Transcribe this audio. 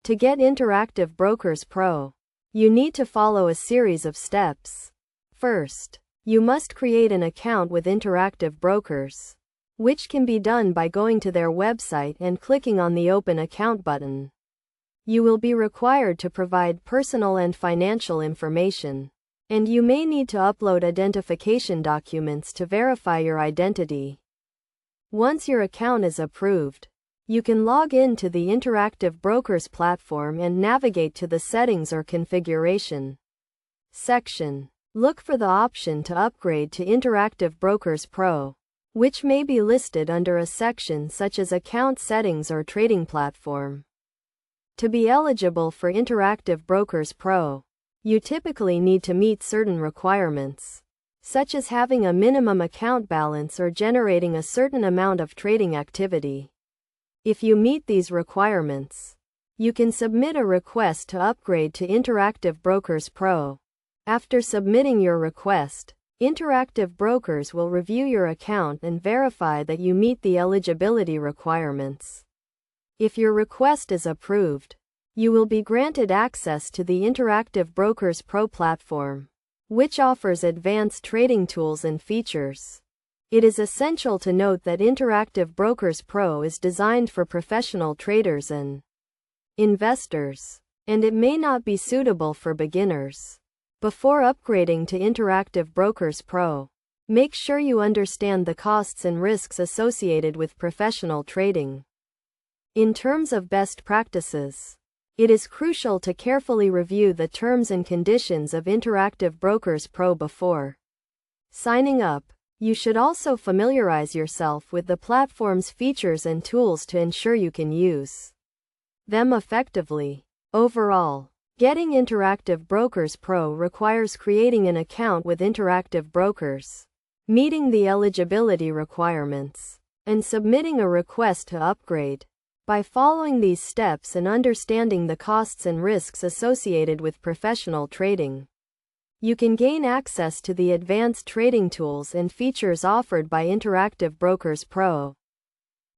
To get Interactive Brokers Pro, you need to follow a series of steps. First, you must create an account with Interactive Brokers, which can be done by going to their website and clicking on the Open Account button. You will be required to provide personal and financial information, and you may need to upload identification documents to verify your identity. Once your account is approved, you can log in to the Interactive Brokers platform and navigate to the Settings or Configuration section. Look for the option to upgrade to Interactive Brokers Pro, which may be listed under a section such as Account Settings or Trading Platform. To be eligible for Interactive Brokers Pro, you typically need to meet certain requirements, such as having a minimum account balance or generating a certain amount of trading activity. If you meet these requirements, you can submit a request to upgrade to Interactive Brokers Pro. After submitting your request, Interactive Brokers will review your account and verify that you meet the eligibility requirements. If your request is approved, you will be granted access to the Interactive Brokers Pro platform, which offers advanced trading tools and features. It is essential to note that Interactive Brokers Pro is designed for professional traders and investors, and it may not be suitable for beginners. Before upgrading to Interactive Brokers Pro, make sure you understand the costs and risks associated with professional trading. In terms of best practices, it is crucial to carefully review the terms and conditions of Interactive Brokers Pro before signing up. You should also familiarize yourself with the platform's features and tools to ensure you can use them effectively. Overall, getting Interactive Brokers Pro requires creating an account with Interactive Brokers, meeting the eligibility requirements, and submitting a request to upgrade. By following these steps and understanding the costs and risks associated with professional trading, you can gain access to the advanced trading tools and features offered by Interactive Brokers Pro.